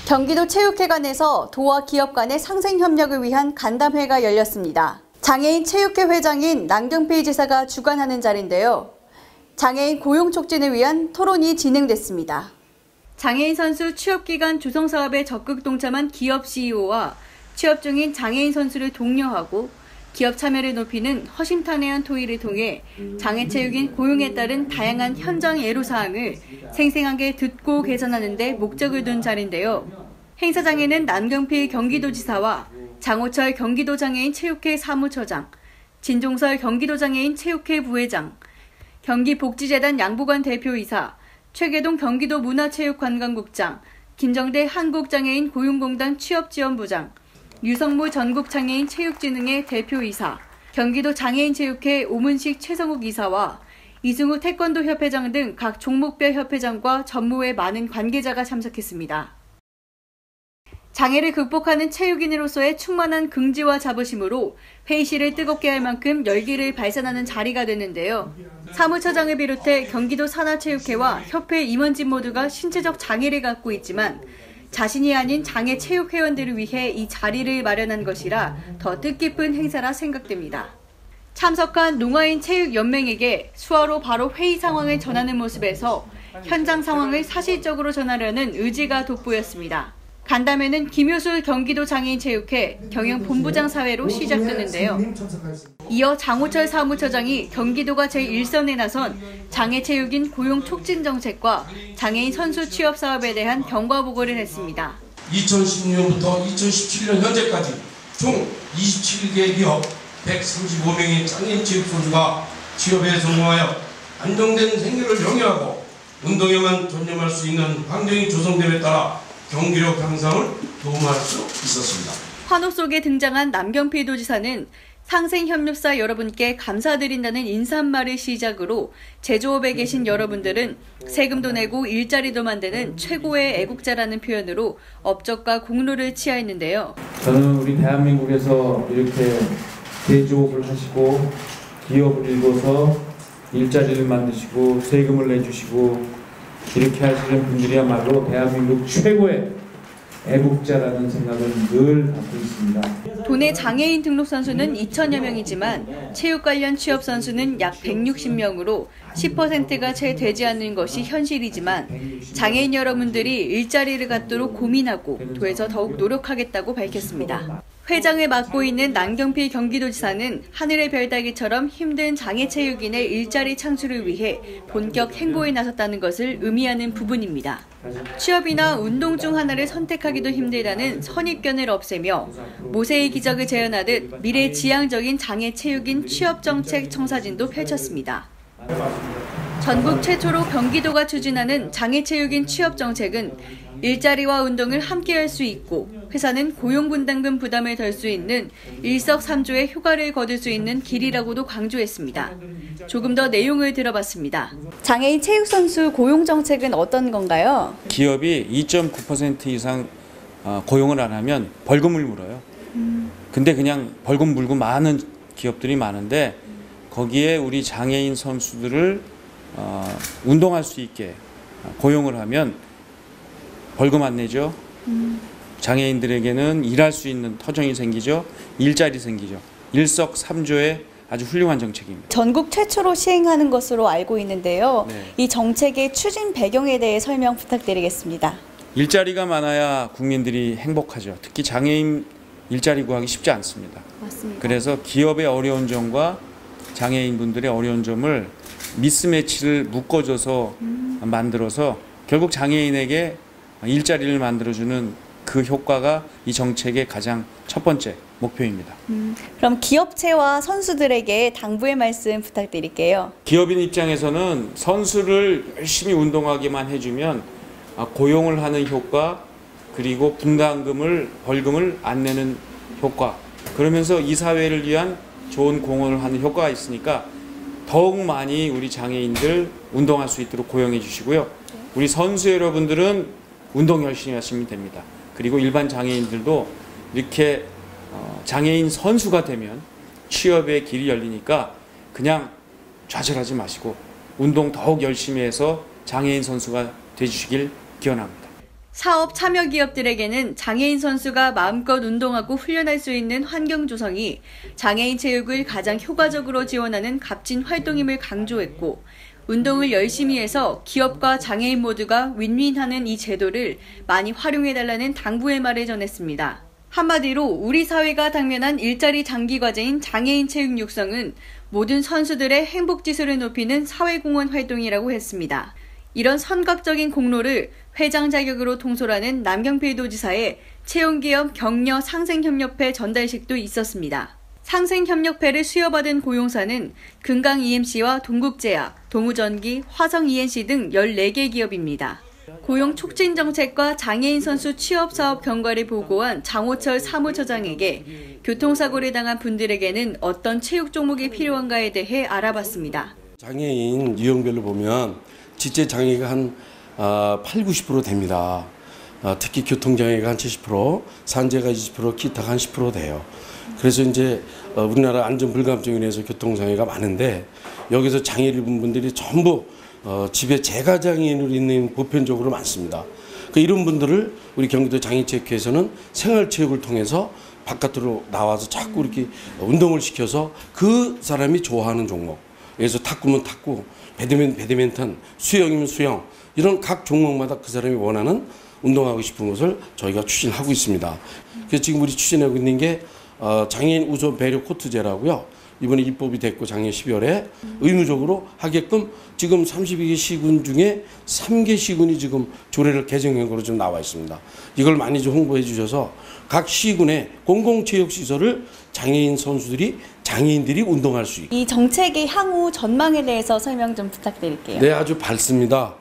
경기도 체육회관에서 도와 기업 간의 상생 협력을 위한 간담회가 열렸습니다. 장애인 체육회 회장인 남경필 지사가 주관하는 자리인데요. 장애인 고용 촉진을 위한 토론이 진행됐습니다. 장애인 선수 취업기간 조성사업에 적극 동참한 기업 CEO와 취업 중인 장애인 선수를 독려하고 기업 참여를 높이는 허심탄회한 토의를 통해 장애체육인 고용에 따른 다양한 현장 애로사항을 생생하게 듣고 개선하는 데 목적을 둔 자리인데요. 행사장에는 남경필 경기도지사와 장호철 경기도장애인 체육회 사무처장, 진종설 경기도장애인 체육회 부회장, 경기복지재단 양보관 대표이사, 최계동 경기도 문화체육관광국장, 김정대 한국장애인 고용공단 취업지원부장, 유성무 전국장애인 체육진흥회 대표이사, 경기도 장애인체육회 오문식 최성욱 이사와 이승우 태권도협회장 등 각 종목별 협회장과 전무의 많은 관계자가 참석했습니다. 장애를 극복하는 체육인으로서의 충만한 긍지와 자부심으로 회의실을 뜨겁게 할 만큼 열기를 발산하는 자리가 됐는데요. 사무처장을 비롯해 경기도 산하체육회와 협회 임원진 모두가 신체적 장애를 갖고 있지만 자신이 아닌 장애 체육회원들을 위해 이 자리를 마련한 것이라 더 뜻깊은 행사라 생각됩니다. 참석한 농아인 체육연맹에게 수화로 바로 회의 상황을 전하는 모습에서 현장 상황을 사실적으로 전하려는 의지가 돋보였습니다. 간담회는 김효술 경기도 장애인체육회 경영본부장 사회로 시작됐는데요. 이어 장호철 사무처장이 경기도가 제1선에 나선 장애체육인 고용 촉진 정책과 장애인 선수 취업 사업에 대한 경과보고를 했습니다. 2016년부터 2017년 현재까지 총 27개 기업 135명의 장애인 체육 선수가 취업에 성공하여 안정된 생계를 영위하고 운동에만 전념할 수 있는 환경이 조성됨에 따라 경기력 향상을 도움할 수 있었습니다. 환호 속에 등장한 남경필 도지사는 상생협력사 여러분께 감사드린다는 인사말을 시작으로 제조업에 계신 여러분들은 세금도 내고 일자리도 만드는 최고의 애국자라는 표현으로 업적과 공로를 치하했는데요. 저는 우리 대한민국에서 이렇게 제조업을 하시고 기업을 일궈서 일자리를 만드시고 세금을 내주시고 이렇게 하시는 분들이야말로 대한민국 최고의 애국자라는 생각을 늘 갖고 있습니다. 도내 장애인 등록 선수는 2천여 명이지만 체육 관련 취업 선수는 약 160명으로 10%가 채 되지 않는 것이 현실이지만 장애인 여러분들이 일자리를 갖도록 고민하고 도에서 더욱 노력하겠다고 밝혔습니다. 회장을 맡고 있는 남경필 경기도지사는 하늘의 별따기처럼 힘든 장애체육인의 일자리 창출을 위해 본격 행보에 나섰다는 것을 의미하는 부분입니다. 취업이나 운동 중 하나를 선택하기도 힘들다는 선입견을 없애며 모세의 기적을 재현하듯 미래지향적인 장애체육인 취업정책 청사진도 펼쳤습니다. 전국 최초로 경기도가 추진하는 장애체육인 취업정책은 일자리와 운동을 함께할 수 있고 회사는 고용분담금 부담을 덜 수 있는 일석삼조의 효과를 거둘 수 있는 길이라고도 강조했습니다. 조금 더 내용을 들어봤습니다. 장애인 체육선수 고용정책은 어떤 건가요? 기업이 2.9% 이상 고용을 안 하면 벌금을 물어요. 근데 그냥 벌금 물고 많은 기업들이 많은데 거기에 우리 장애인 선수들을 운동할 수 있게 고용을 하면 벌금 안 내죠. 장애인들에게는 일할 수 있는 터전이 생기죠. 일자리 생기죠. 일석삼조의 아주 훌륭한 정책입니다. 전국 최초로 시행하는 것으로 알고 있는데요. 네. 이 정책의 추진 배경에 대해 설명 부탁드리겠습니다. 일자리가 많아야 국민들이 행복하죠. 특히 장애인 일자리 구하기 쉽지 않습니다. 맞습니다. 그래서 기업의 어려운 점과 장애인분들의 어려운 점을 미스매치를 묶어줘서 만들어서 결국 장애인에게 일자리를 만들어주는 그 효과가 이 정책의 가장 첫 번째 목표입니다. 그럼 기업체와 선수들에게 당부의 말씀 부탁드릴게요. 기업인 입장에서는 선수를 열심히 운동하게만 해주면 고용을 하는 효과 그리고 분담금을 벌금을 안 내는 효과 그러면서 이 사회를 위한 좋은 공헌을 하는 효과가 있으니까 더욱 많이 우리 장애인들 운동할 수 있도록 고용해 주시고요. 우리 선수 여러분들은 운동 열심히 하시면 됩니다. 그리고 일반 장애인들도 이렇게 장애인 선수가 되면 취업의 길이 열리니까 그냥 좌절하지 마시고 운동 더욱 열심히 해서 장애인 선수가 되주시길 기원합니다. 사업 참여 기업들에게는 장애인 선수가 마음껏 운동하고 훈련할 수 있는 환경 조성이 장애인 체육을 가장 효과적으로 지원하는 값진 활동임을 강조했고, 운동을 열심히 해서 기업과 장애인 모두가 윈윈하는 이 제도를 많이 활용해달라는 당부의 말을 전했습니다. 한마디로 우리 사회가 당면한 일자리 장기 과제인 장애인 체육 육성은 모든 선수들의 행복 지수를 높이는 사회공헌 활동이라고 했습니다. 이런 선각적인 공로를 회장 자격으로 통솔하는 남경필 도지사의 채용기업 격려 상생협력회 전달식도 있었습니다. 상생협력회를 수여받은 고용사는 금강 EMC와 동국제약, 동우전기, 화성 ENC 등 14개 기업입니다. 고용 촉진 정책과 장애인 선수 취업 사업 경과를 보고한 장호철 사무처장에게 교통사고를 당한 분들에게는 어떤 체육 종목이 필요한가에 대해 알아봤습니다. 장애인 유형별로 보면 지체 장애가 한 80~90% 됩니다. 특히 교통장애가 한 70%, 산재가 20%, 기타가 한 10% 돼요. 그래서 이제 우리나라 안전불감증으로 인해서 교통장애가 많은데, 여기서 장애를 입은 분들이 전부 집에 재가장애인으로 있는 보편적으로 많습니다. 이런 분들을 우리 경기도 장애체육회에서는 생활체육을 통해서 바깥으로 나와서 자꾸 이렇게 운동을 시켜서 그 사람이 좋아하는 종목, 그래서 탁구면 탁구, 배드민턴, 수영이면 수영, 이런 각 종목마다 그 사람이 원하는 운동하고 싶은 것을 저희가 추진하고 있습니다. 그래서 지금 우리 추진하고 있는 게 장애인 우선 배려 코트제라고요. 이번에 입법이 됐고 작년 12월에 의무적으로 하게끔 지금 32개 시군 중에 3개 시군이 지금 조례를 개정한 거로 좀 나와 있습니다. 이걸 많이 좀 홍보해 주셔서 각 시군의 공공체육시설을 장애인들이 운동할 수 있고. 이 정책의 향후 전망에 대해서 설명 좀 부탁드릴게요. 네, 아주 밝습니다.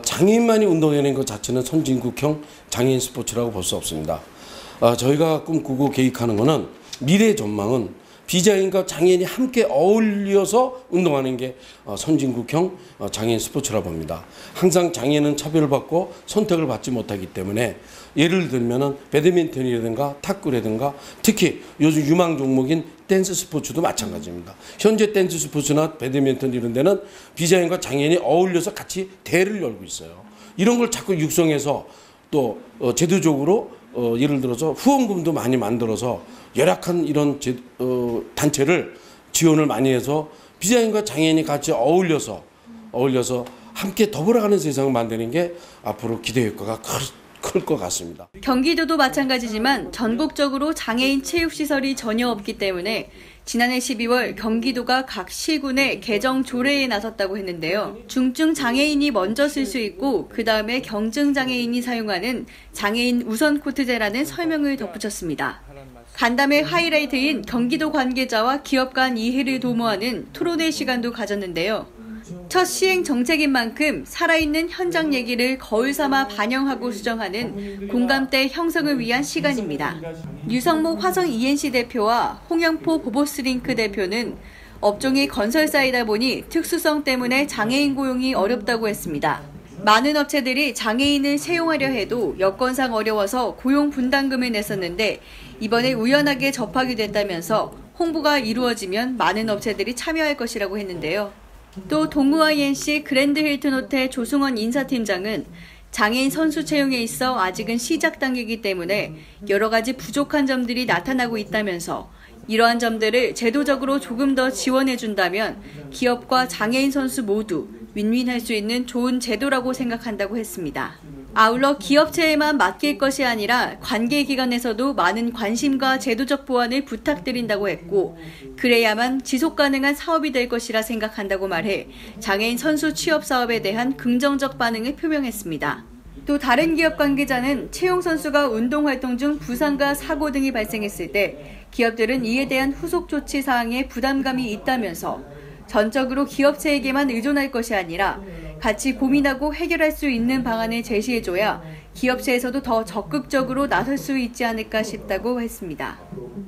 장애인만이 운동해낸 것 자체는 선진국형 장애인 스포츠라고 볼 수 없습니다. 저희가 꿈꾸고 계획하는 것은 미래 전망은 비장애인과 장애인이 함께 어울려서 운동하는 게 선진국형 장애인 스포츠라고 봅니다. 항상 장애인은 차별받고 선택을 받지 못하기 때문에, 예를 들면은 배드민턴이라든가 탁구라든가 특히 요즘 유망 종목인 댄스 스포츠도 마찬가지입니다. 현재 댄스 스포츠나 배드민턴 이런 데는 비장애인과 장애인이 어울려서 같이 대회를 열고 있어요. 이런 걸 자꾸 육성해서 또 제도적으로 예를 들어서 후원금도 많이 만들어서 열악한 이런 단체를 지원을 많이 해서 비장애인과 장애인이 같이 어울려서 함께 더불어가는 세상을 만드는 게 앞으로 기대 효과가 클 것 같습니다. 경기도도 마찬가지지만 전국적으로 장애인 체육시설이 전혀 없기 때문에 지난해 12월 경기도가 각 시군의 개정 조례에 나섰다고 했는데요. 중증 장애인이 먼저 쓸 수 있고 그 다음에 경증 장애인이 사용하는 장애인 우선 코트제라는 설명을 덧붙였습니다. 간담회 하이라이트인 경기도 관계자와 기업 간 이해를 도모하는 토론회 시간도 가졌는데요. 첫 시행 정책인 만큼 살아있는 현장 얘기를 거울 삼아 반영하고 수정하는 공감대 형성을 위한 시간입니다. 유성목 화성 ENC 대표와 홍영포 보보스링크 대표는 업종이 건설사이다 보니 특수성 때문에 장애인 고용이 어렵다고 했습니다. 많은 업체들이 장애인을 채용하려 해도 여건상 어려워서 고용 분담금을 냈었는데 이번에 우연하게 접하게 됐다면서 홍보가 이루어지면 많은 업체들이 참여할 것이라고 했는데요. 또 동우아 ENC 그랜드 힐튼 호텔 조승원 인사팀장은 장애인 선수 채용에 있어 아직은 시작 단계이기 때문에 여러 가지 부족한 점들이 나타나고 있다면서 이러한 점들을 제도적으로 조금 더 지원해준다면 기업과 장애인 선수 모두 윈윈할 수 있는 좋은 제도라고 생각한다고 했습니다. 아울러 기업체에만 맡길 것이 아니라 관계기관에서도 많은 관심과 제도적 보완을 부탁드린다고 했고 그래야만 지속가능한 사업이 될 것이라 생각한다고 말해 장애인 선수 취업 사업에 대한 긍정적 반응을 표명했습니다. 또 다른 기업 관계자는 채용 선수가 운동활동 중 부상과 사고 등이 발생했을 때 기업들은 이에 대한 후속 조치 사항에 부담감이 있다면서 전적으로 기업체에게만 의존할 것이 아니라 같이 고민하고 해결할 수 있는 방안을 제시해줘야 기업체에서도 더 적극적으로 나설 수 있지 않을까 싶다고 했습니다.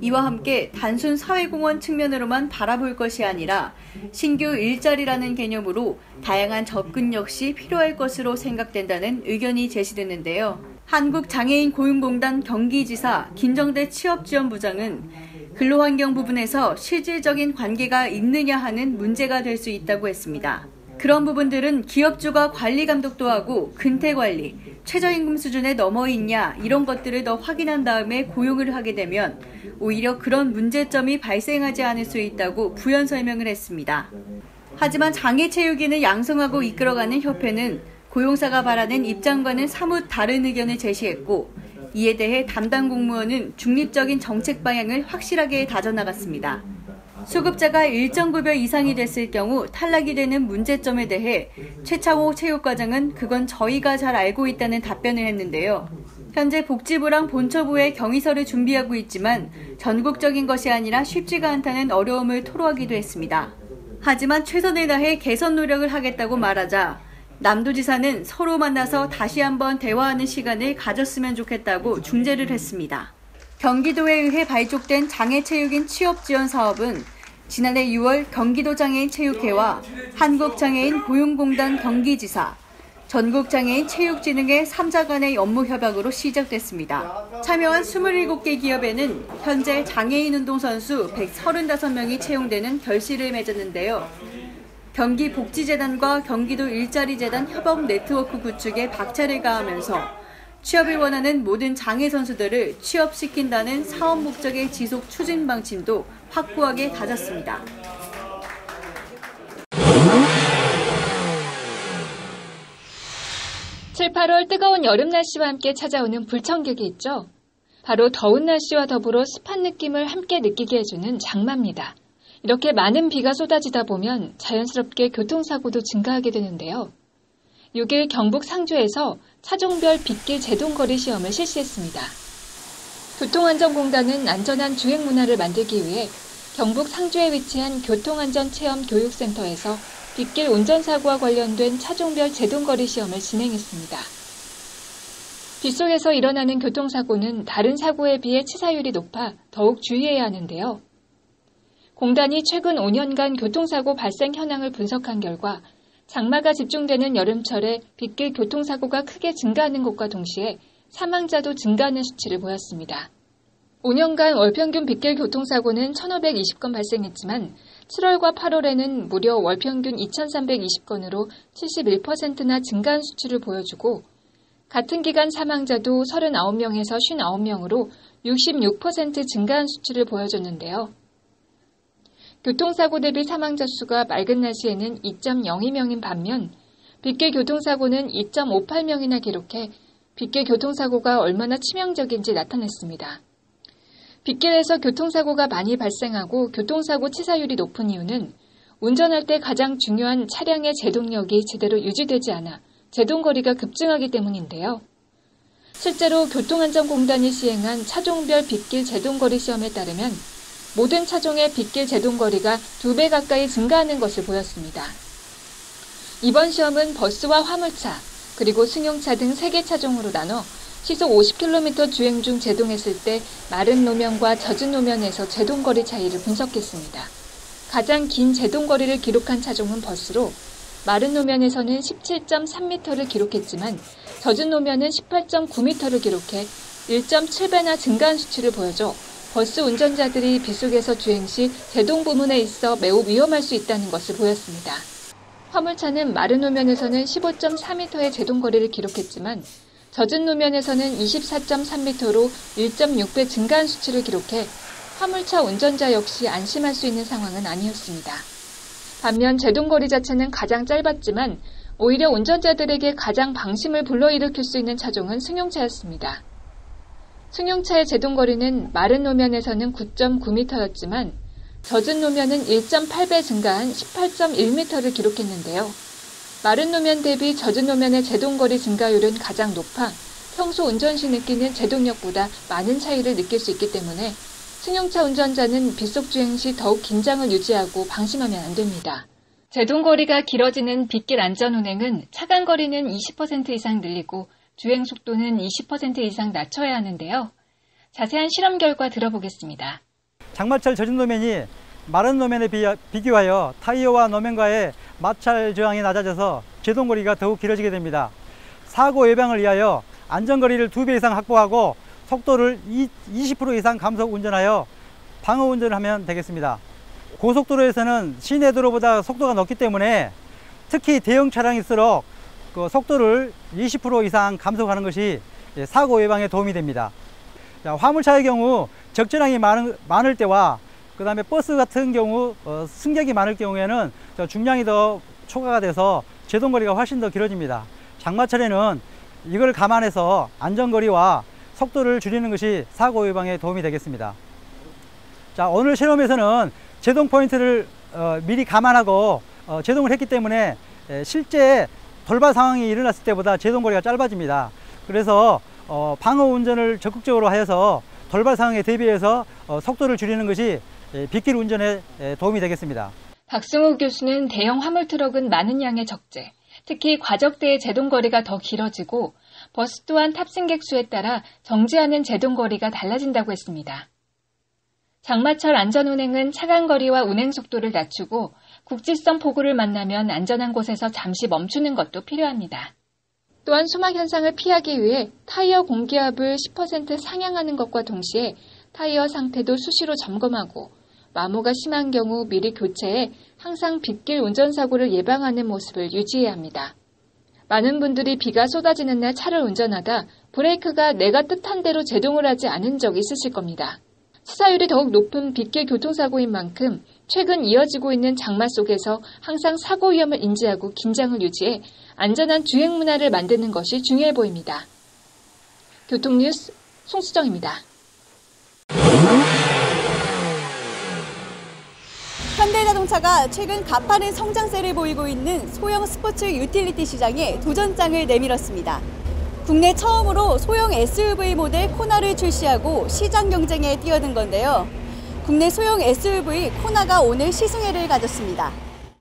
이와 함께 단순 사회공헌 측면으로만 바라볼 것이 아니라 신규 일자리라는 개념으로 다양한 접근 역시 필요할 것으로 생각된다는 의견이 제시됐는데요. 한국장애인고용공단 경기지사 김정대 취업지원부장은 근로환경 부분에서 실질적인 관계가 있느냐 하는 문제가 될 수 있다고 했습니다. 그런 부분들은 기업주가 관리 감독도 하고 근태관리, 최저임금 수준에 넘어 있냐 이런 것들을 더 확인한 다음에 고용을 하게 되면 오히려 그런 문제점이 발생하지 않을 수 있다고 부연 설명을 했습니다. 하지만 장애체육인을 양성하고 이끌어가는 협회는 고용사가 바라는 입장과는 사뭇 다른 의견을 제시했고 이에 대해 담당 공무원은 중립적인 정책 방향을 확실하게 다져나갔습니다. 수급자가 일정 급여 이상이 됐을 경우 탈락이 되는 문제점에 대해 최창호 체육과장은 그건 저희가 잘 알고 있다는 답변을 했는데요. 현재 복지부랑 본처부에 경위서를 준비하고 있지만 전국적인 것이 아니라 쉽지가 않다는 어려움을 토로하기도 했습니다. 하지만 최선을 다해 개선 노력을 하겠다고 말하자 남도지사는 서로 만나서 다시 한번 대화하는 시간을 가졌으면 좋겠다고 중재를 했습니다. 경기도에 의해 발족된 장애체육인 취업지원 사업은 지난해 6월 경기도장애인체육회와 한국장애인 고용공단 경기지사, 전국장애인 체육진흥회 3자 간의 업무 협약으로 시작됐습니다. 참여한 27개 기업에는 현재 장애인 운동선수 135명이 채용되는 결실을 맺었는데요. 경기복지재단과 경기도 일자리재단 협업 네트워크 구축에 박차를 가하면서 취업을 원하는 모든 장애 선수들을 취업시킨다는 사업 목적의 지속 추진 방침도 확고하게 가졌습니다. 7, 8월 뜨거운 여름 날씨와 함께 찾아오는 불청객이 있죠. 바로 더운 날씨와 더불어 습한 느낌을 함께 느끼게 해주는 장마입니다. 이렇게 많은 비가 쏟아지다 보면 자연스럽게 교통사고도 증가하게 되는데요. 6일 경북 상주에서 차종별 빗길 제동거리 시험을 실시했습니다. 교통안전공단은 안전한 주행 문화를 만들기 위해 경북 상주에 위치한 교통안전체험교육센터에서 빗길 운전사고와 관련된 차종별 제동거리 시험을 진행했습니다. 빗속에서 일어나는 교통사고는 다른 사고에 비해 치사율이 높아 더욱 주의해야 하는데요. 공단이 최근 5년간 교통사고 발생 현황을 분석한 결과 장마가 집중되는 여름철에 빗길 교통사고가 크게 증가하는 것과 동시에 사망자도 증가하는 수치를 보였습니다. 5년간 월평균 빗길 교통사고는 1,520건 발생했지만 7월과 8월에는 무려 월평균 2,320건으로 71%나 증가한 수치를 보여주고 같은 기간 사망자도 39명에서 59명으로 66% 증가한 수치를 보여줬는데요. 교통사고 대비 사망자 수가 맑은 날씨에는 2.02명인 반면 빗길 교통사고는 2.58명이나 기록해 빗길 교통사고가 얼마나 치명적인지 나타냈습니다. 빗길에서 교통사고가 많이 발생하고 교통사고 치사율이 높은 이유는 운전할 때 가장 중요한 차량의 제동력이 제대로 유지되지 않아 제동거리가 급증하기 때문인데요. 실제로 교통안전공단이 시행한 차종별 빗길 제동거리 시험에 따르면 모든 차종의 빗길 제동거리가 2배 가까이 증가하는 것을 보였습니다. 이번 시험은 버스와 화물차, 그리고 승용차 등 3개 차종으로 나눠 시속 50km 주행 중 제동했을 때 마른 노면과 젖은 노면에서 제동거리 차이를 분석했습니다. 가장 긴 제동거리를 기록한 차종은 버스로 마른 노면에서는 17.3m를 기록했지만 젖은 노면은 18.9m를 기록해 1.7배나 증가한 수치를 보여줘 버스 운전자들이 빗속에서 주행 시 제동 부문에 있어 매우 위험할 수 있다는 것을 보였습니다. 화물차는 마른 노면에서는 15.4m의 제동거리를 기록했지만 젖은 노면에서는 24.3m로 1.6배 증가한 수치를 기록해 화물차 운전자 역시 안심할 수 있는 상황은 아니었습니다. 반면 제동거리 자체는 가장 짧았지만 오히려 운전자들에게 가장 방심을 불러일으킬 수 있는 차종은 승용차였습니다. 승용차의 제동거리는 마른 노면에서는 9.9m였지만 젖은 노면은 1.8배 증가한 18.1m를 기록했는데요. 마른 노면 대비 젖은 노면의 제동거리 증가율은 가장 높아 평소 운전 시 느끼는 제동력보다 많은 차이를 느낄 수 있기 때문에 승용차 운전자는 빗속 주행 시 더욱 긴장을 유지하고 방심하면 안 됩니다. 제동거리가 길어지는 빗길 안전운행은 차간거리는 20% 이상 늘리고 주행 속도는 20% 이상 낮춰야 하는데요. 자세한 실험 결과 들어보겠습니다. 장마철 젖은 노면이 마른 노면에 비교하여 타이어와 노면과의 마찰 저항이 낮아져서 제동거리가 더욱 길어지게 됩니다. 사고 예방을 위하여 안전거리를 2배 이상 확보하고 속도를 20% 이상 감속 운전하여 방어 운전을 하면 되겠습니다. 고속도로에서는 시내 도로보다 속도가 높기 때문에 특히 대형 차량일수록 그 속도를 20% 이상 감속하는 것이 사고 예방에 도움이 됩니다. 자, 화물차의 경우 적재량이 많을 때와 그 다음에 버스 같은 경우 승객이 많을 경우에는 중량이 더 초과가 돼서 제동거리가 훨씬 더 길어집니다. 장마철에는 이걸 감안해서 안전거리와 속도를 줄이는 것이 사고 예방에 도움이 되겠습니다. 자, 오늘 실험에서는 제동 포인트를 미리 감안하고 제동을 했기 때문에 실제 돌발 상황이 일어났을 때보다 제동거리가 짧아집니다. 그래서 방어 운전을 적극적으로 하여서 돌발 상황에 대비해서 속도를 줄이는 것이 빗길 운전에 도움이 되겠습니다. 박승우 교수는 대형 화물 트럭은 많은 양의 적재, 특히 과적대의 제동거리가 더 길어지고 버스 또한 탑승객 수에 따라 정지하는 제동거리가 달라진다고 했습니다. 장마철 안전운행은 차간거리와 운행속도를 낮추고 국지성 폭우를 만나면 안전한 곳에서 잠시 멈추는 것도 필요합니다. 또한 소막 현상을 피하기 위해 타이어 공기압을 10% 상향하는 것과 동시에 타이어 상태도 수시로 점검하고 마모가 심한 경우 미리 교체해 항상 빗길 운전사고를 예방하는 모습을 유지해야 합니다. 많은 분들이 비가 쏟아지는 날 차를 운전하다 브레이크가 내가 뜻한 대로 제동을 하지 않은 적이 있으실 겁니다. 치사율이 더욱 높은 빗길 교통사고인 만큼 최근 이어지고 있는 장마 속에서 항상 사고 위험을 인지하고 긴장을 유지해 안전한 주행 문화를 만드는 것이 중요해 보입니다. 교통뉴스 송수정입니다. 현대자동차가 최근 가파른 성장세를 보이고 있는 소형 스포츠 유틸리티 시장에 도전장을 내밀었습니다. 국내 처음으로 소형 SUV 모델 코나를 출시하고 시장 경쟁에 뛰어든 건데요. 국내 소형 SUV 코나가 오늘 시승회를 가졌습니다.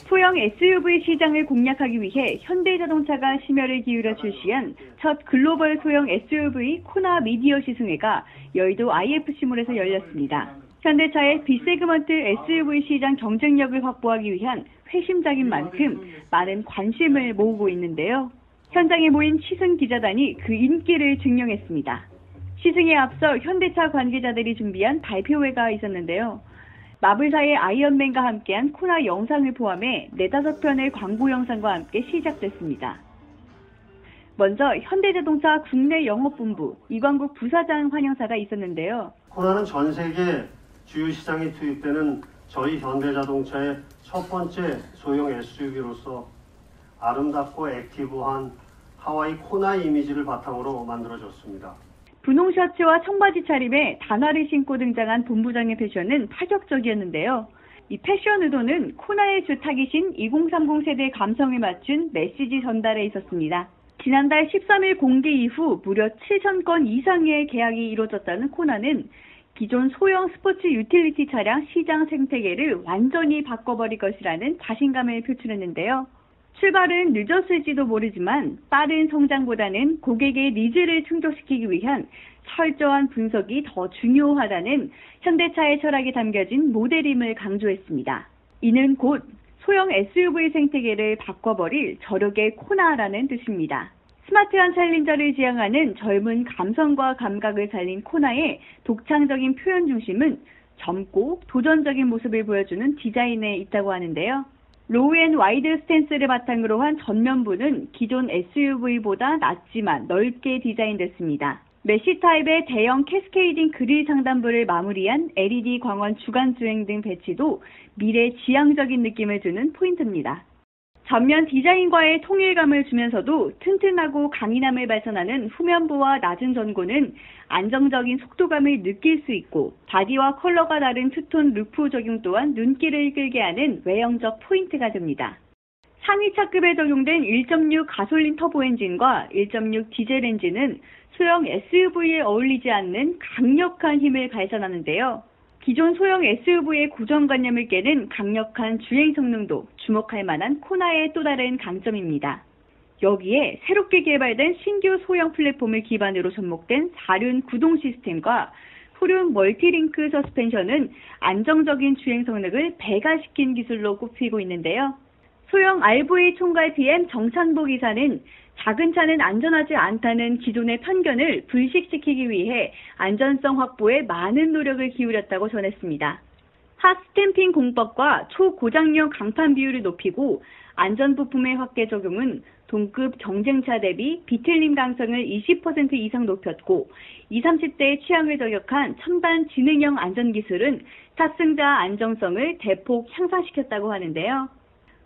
소형 SUV 시장을 공략하기 위해 현대자동차가 심혈을 기울여 출시한 첫 글로벌 소형 SUV 코나 미디어 시승회가 여의도 IFC몰에서 열렸습니다. 현대차의 B세그먼트 SUV 시장 경쟁력을 확보하기 위한 회심작인 만큼 많은 관심을 모으고 있는데요. 현장에 모인 시승 기자단이 그 인기를 증명했습니다. 시승에 앞서 현대차 관계자들이 준비한 발표회가 있었는데요. 마블사의 아이언맨과 함께한 코나 영상을 포함해 4-5편의 광고 영상과 함께 시작됐습니다. 먼저 현대자동차 국내 영업본부 이광국 부사장 환영사가 있었는데요. 코나는 전 세계 주요 시장에 투입되는 저희 현대자동차의 첫 번째 소형 SUV로서 아름답고 액티브한 하와이 코나 이미지를 바탕으로 만들어졌습니다. 분홍 셔츠와 청바지 차림에 단화를 신고 등장한 본부장의 패션은 파격적이었는데요. 이 패션 의도는 코나의 주 타깃인 2030 세대 감성에 맞춘 메시지 전달에 있었습니다. 지난달 13일 공개 이후 무려 7,000건 이상의 계약이 이루어졌다는 코나는 기존 소형 스포츠 유틸리티 차량 시장 생태계를 완전히 바꿔버릴 것이라는 자신감을 표출했는데요. 출발은 늦었을지도 모르지만 빠른 성장보다는 고객의 니즈를 충족시키기 위한 철저한 분석이 더 중요하다는 현대차의 철학이 담겨진 모델임을 강조했습니다. 이는 곧 소형 SUV 생태계를 바꿔버릴 저력의 코나라는 뜻입니다. 스마트한 챌린저를 지향하는 젊은 감성과 감각을 살린 코나의 독창적인 표현 중심은 젊고 도전적인 모습을 보여주는 디자인에 있다고 하는데요. 로우 앤 와이드 스탠스를 바탕으로 한 전면부는 기존 SUV보다 낮지만 넓게 디자인됐습니다. 메쉬 타입의 대형 캐스케이딩 그릴 상단부를 마무리한 LED 광원 주간 주행 등 배치도 미래 지향적인 느낌을 주는 포인트입니다. 전면 디자인과의 통일감을 주면서도 튼튼하고 강인함을 발산하는 후면부와 낮은 전고는 안정적인 속도감을 느낄 수 있고 바디와 컬러가 다른 투톤 루프 적용 또한 눈길을 끌게 하는 외형적 포인트가 됩니다. 상위 차급에 적용된 1.6 가솔린 터보 엔진과 1.6 디젤 엔진은 소형 SUV에 어울리지 않는 강력한 힘을 발산하는데요. 기존 소형 SUV의 고정관념을 깨는 강력한 주행 성능도 주목할 만한 코나의 또 다른 강점입니다. 여기에 새롭게 개발된 신규 소형 플랫폼을 기반으로 접목된 4륜 구동 시스템과 후륜 멀티링크 서스펜션은 안정적인 주행 성능을 배가시킨 기술로 꼽히고 있는데요. 소형 RV 총괄 PM 정찬복 이사는 작은 차는 안전하지 않다는 기존의 편견을 불식시키기 위해 안전성 확보에 많은 노력을 기울였다고 전했습니다. 핫 스탬핑 공법과 초고장력 강판 비율을 높이고 안전 부품의 확대 적용은 동급 경쟁차 대비 비틀림 강성을 20% 이상 높였고 20, 30대의 취향을 저격한 첨단 지능형 안전기술은 탑승자 안정성을 대폭 향상시켰다고 하는데요.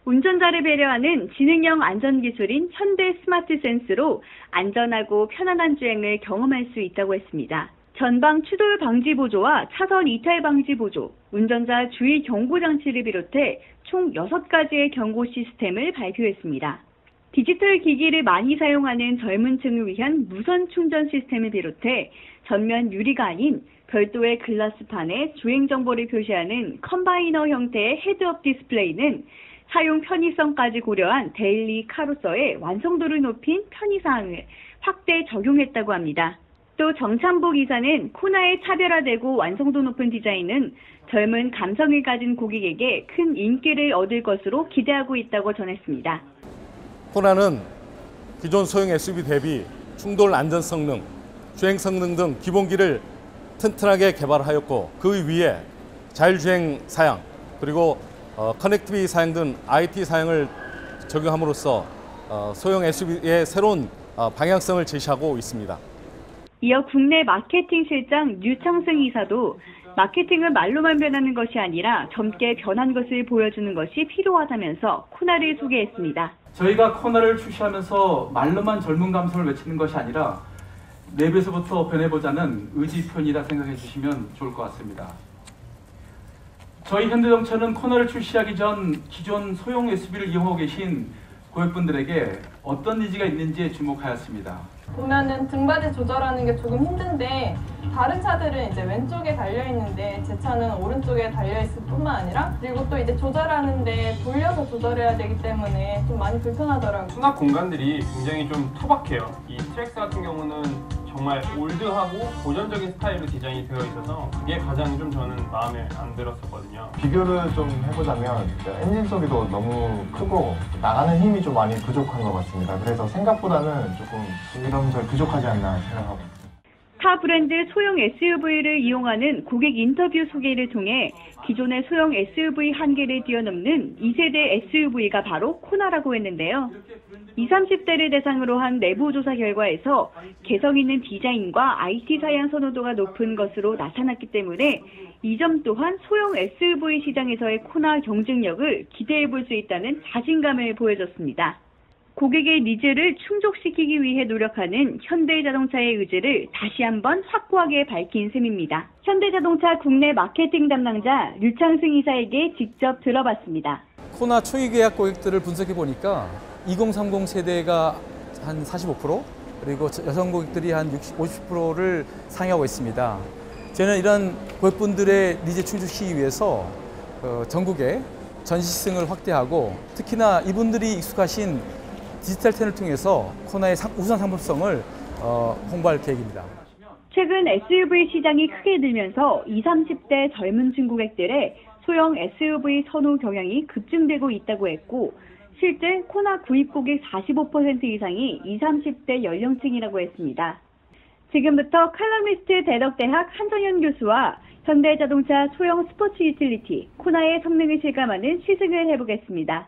운전자를 배려하는 지능형 안전기술인 현대 스마트 센스로 안전하고 편안한 주행을 경험할 수 있다고 했습니다. 전방 추돌 방지 보조와 차선 이탈 방지 보조, 운전자 주의 경고 장치를 비롯해 총 6가지의 경고 시스템을 발표했습니다. 디지털 기기를 많이 사용하는 젊은 층을 위한 무선 충전 시스템을 비롯해 전면 유리가 아닌 별도의 글라스판에 주행 정보를 표시하는 컴바이너 형태의 헤드업 디스플레이는 사용 편의성까지 고려한 데일리 카로서의 완성도를 높인 편의사항을 확대 적용했다고 합니다. 또 정찬보 기사는 코나의 차별화되고 완성도 높은 디자인은 젊은 감성을 가진 고객에게 큰 인기를 얻을 것으로 기대하고 있다고 전했습니다. 코나는 기존 소형 SUV 대비 충돌 안전 성능, 주행 성능 등 기본기를 튼튼하게 개발하였고 그 위에 자율주행 사양 그리고 커넥티비티 사양 등 IT 사양을 적용함으로써 소형 SUV의 새로운 방향성을 제시하고 있습니다. 이어 국내 마케팅 실장 류창승 이사도 마케팅은 말로만 변하는 것이 아니라 젊게 변한 것을 보여주는 것이 필요하다면서 코나를 소개했습니다. 저희가 코나를 출시하면서 말로만 젊은 감성을 외치는 것이 아니라 내부에서부터 변해보자는 의지 표현이라 생각해 주시면 좋을 것 같습니다. 저희 현대자동차는 코나를 출시하기 전 기존 소형 SUV를 이용하고 계신 고객분들에게 어떤 니즈가 있는지 주목하였습니다. 보면은 등받이 조절하는 게 조금 힘든데 다른 차들은 이제 왼쪽에 달려 있는데 제 차는 오른쪽에 달려 있을 뿐만 아니라 그리고 또 이제 조절하는데 돌려서 조절해야 되기 때문에 좀 많이 불편하더라고요. 수납 공간들이 굉장히 좀 투박해요. 이 트랙스 같은 경우는 정말 올드하고 고전적인 스타일로 디자인이 되어 있어서 그게 가장 좀 저는 마음에 안 들었었거든요. 비교를 좀 해보자면 엔진 소리도 너무 크고 나가는 힘이 좀 많이 부족한 것 같습니다. 그래서 생각보다는 조금 부드러움이 부족하지 않나 생각하고 있습니다. 타 브랜드 소형 SUV를 이용하는 고객 인터뷰 소개를 통해 기존의 소형 SUV 한계를 뛰어넘는 2세대 SUV가 바로 코나라고 했는데요. 20, 30대를 대상으로 한 내부 조사 결과에서 개성 있는 디자인과 IT 사양 선호도가 높은 것으로 나타났기 때문에 이 점 또한 소형 SUV 시장에서의 코나 경쟁력을 기대해 볼 수 있다는 자신감을 보여줬습니다. 고객의 니즈를 충족시키기 위해 노력하는 현대자동차의 의지를 다시 한번 확고하게 밝힌 셈입니다. 현대자동차 국내 마케팅 담당자 류창승 이사에게 직접 들어봤습니다. 코나 초기 계약 고객들을 분석해 보니까 2030 세대가 한 45%, 그리고 여성 고객들이 한 50%를 상회하고 있습니다. 저는 이런 고객분들의 니즈 충족시키기 위해서 전국에 전시승을 확대하고 특히나 이분들이 익숙하신 디지털 텐을 통해서 코나의 우선 상품성을 홍보할 계획입니다. 최근 SUV 시장이 크게 늘면서 20, 30대 젊은 층 고객들의 소형 SUV 선호 경향이 급증되고 있다고 했고 실제 코나 구입 고객 45% 이상이 20, 30대 연령층이라고 했습니다. 지금부터 칼럼니스트 대덕대학 한정현 교수와 현대자동차 소형 스포츠 유틸리티 코나의 성능을 실감하는 시승을 해보겠습니다.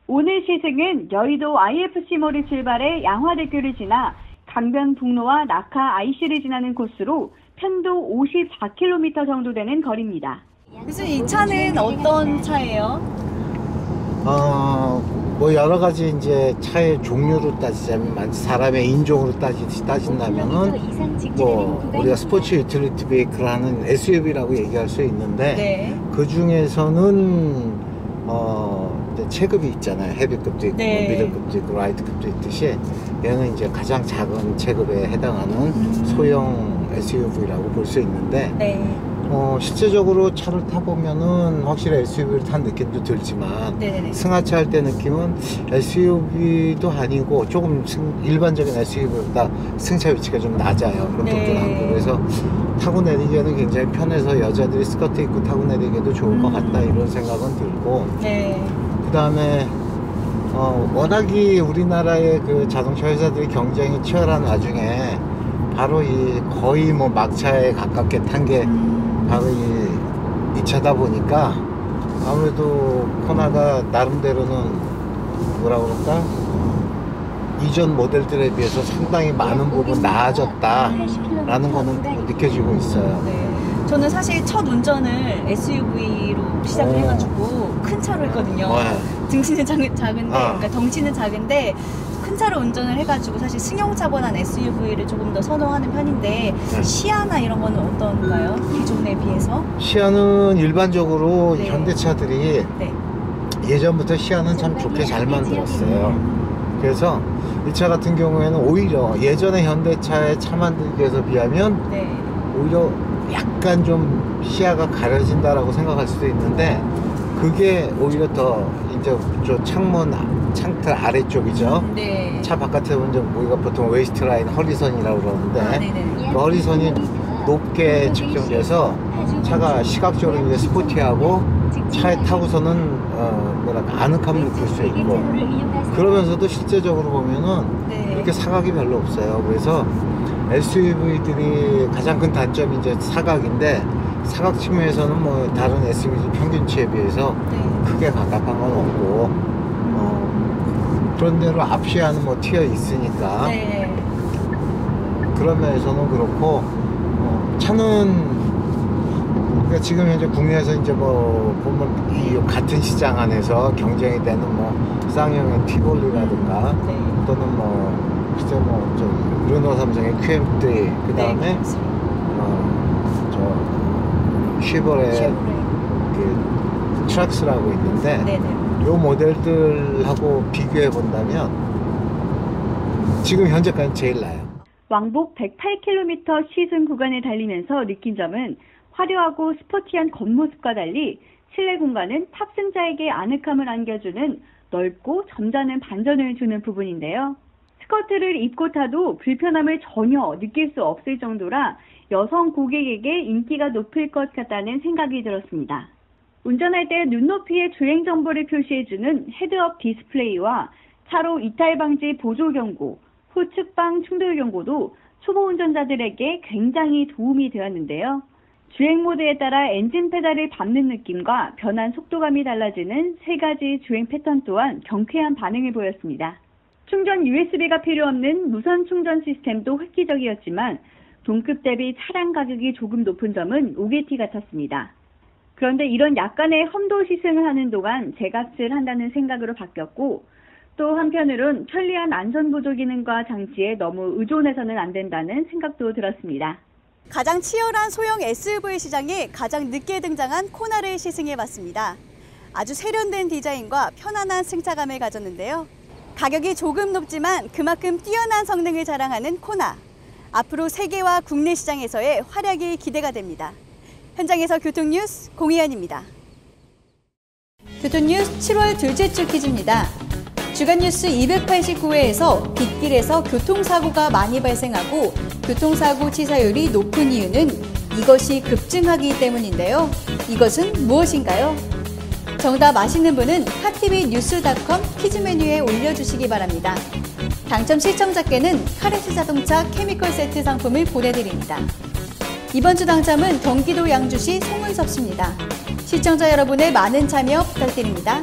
오늘 시승은 여의도 IFC몰을 출발해 양화대교를 지나 강변북로와 낙하 IC를 지나는 코스로 편도 54km 정도 되는 거리입니다. 교수님, 이 차는 어떤 차예요? 뭐 여러 가지 이제 차의 종류로 따지자면 사람의 인종으로 따진다면은 뭐 우리가 스포츠 유틸리티 베이클하는 SUV라고 얘기할 수 있는데 네. 그 중에서는 체급이 있잖아요. 헤비급도 있고 네. 미들급도 있고 라이트급도 있듯이 얘는 이제 가장 작은 체급에 해당하는 소형 SUV라고 볼 수 있는데 네. 실제적으로 차를 타보면은 확실히 SUV를 탄 느낌도 들지만 네네. 승하차 할 때 느낌은 SUV도 아니고 조금 일반적인 SUV보다 승차 위치가 좀 낮아요. 롱통통하고 그래서 타고 내리기에는 굉장히 편해서 여자들이 스커트 입고 타고 내리기에도 좋을 것 같다 이런 생각은 들고 네. 그 다음에 워낙이 우리나라의 그 자동차 회사들이 경쟁이 치열한 와중에 바로 이 거의 뭐 막차에 가깝게 탄 게 바로 이 차다 보니까 아무래도 코나가 나름대로는 뭐라 그럴까 이전 모델들에 비해서 상당히 많은 부분 나아졌다라는 거는 느껴지고 있어요. 네. 저는 사실 첫 운전을 SUV로 시작을 해가지고 큰 차로 했거든요. 등치는 작은데, 그러니까 덩치는 작은데 큰 차로 운전을 해가지고 사실 승용차보다는 SUV를 조금 더 선호하는 편인데 시야나 이런 거는 어떤가요? 기존에 비해서? 시야는 일반적으로 현대차들이 예전부터 시야는 참 좋게 잘 만들었어요. 그래서 이 차 같은 경우에는 오히려 예전의 현대차의 차 만들기에서 비하면 오히려 약간 좀 시야가 가려진다라고 생각할 수도 있는데 그게 오히려 더 이제 저 창틀 아래쪽이죠. 차 바깥에 보면 우리가 보통 웨이스트 라인 허리선이라고 그러는데 그 허리선이 높게 측정돼서 차가 시각적으로 이제 스포티하고 차에 타고서는 뭐랄까 아늑함을 느낄 수 있고 그러면서도 실제적으로 보면은 그렇게 사각이 별로 없어요. 그래서 SUV들이 가장 큰 단점이 이제 사각인데 사각 측면에서는 뭐 다른 SUV 평균치에 비해서 크게 갑갑한 건 없고 그런 대로 앞시야는 뭐 튀어 있으니까 그런 면에서는 그렇고 차는 그러니까 지금 현재 국내에서 이제 뭐 보면 이 같은 시장 안에서 경쟁이 되는 뭐 쌍용의 티볼리라든가 또는 뭐 글쎄 뭐 저기 르노 삼성의 QM3 그 다음에 저 쉐보레 그 트랙스라고 있는데 요 모델들하고 비교해 본다면 지금 현재까지 제일 나아요. 왕복 108km 시승 구간을 달리면서 느낀 점은 화려하고 스포티한 겉모습과 달리 실내 공간은 탑승자에게 아늑함을 안겨주는 넓고 점잖은 반전을 주는 부분인데요. 스커트를 입고 타도 불편함을 전혀 느낄 수 없을 정도라 여성 고객에게 인기가 높을 것 같다는 생각이 들었습니다. 운전할 때 눈높이의 주행 정보를 표시해주는 헤드업 디스플레이와 차로 이탈 방지 보조 경고, 후측방 충돌 경고도 초보 운전자들에게 굉장히 도움이 되었는데요. 주행 모드에 따라 엔진 페달을 밟는 느낌과 변환 속도감이 달라지는 세 가지 주행 패턴 또한 경쾌한 반응을 보였습니다. 충전 USB가 필요 없는 무선 충전 시스템도 획기적이었지만 동급 대비 차량 가격이 조금 높은 점은 오게티 같았습니다. 그런데 이런 약간의 험도 시승을 하는 동안 제값을 한다는 생각으로 바뀌었고 또 한편으론 편리한 안전보조 기능과 장치에 너무 의존해서는 안 된다는 생각도 들었습니다. 가장 치열한 소형 SUV 시장에 가장 늦게 등장한 코나를 시승해봤습니다. 아주 세련된 디자인과 편안한 승차감을 가졌는데요. 가격이 조금 높지만 그만큼 뛰어난 성능을 자랑하는 코나. 앞으로 세계와 국내 시장에서의 활약이 기대가 됩니다. 현장에서 교통뉴스 공희연입니다. 교통뉴스 7월 둘째 주 퀴즈입니다. 주간뉴스 289회에서 빗길에서 교통사고가 많이 발생하고 교통사고 치사율이 높은 이유는 이것이 급증하기 때문인데요. 이것은 무엇인가요? 정답 아시는 분은 핫TV뉴스.com 퀴즈 메뉴에 올려주시기 바랍니다. 당첨 시청자께는 카레스 자동차 케미컬 세트 상품을 보내드립니다. 이번 주 당첨은 경기도 양주시 송은섭 씨입니다. 시청자 여러분의 많은 참여 부탁드립니다.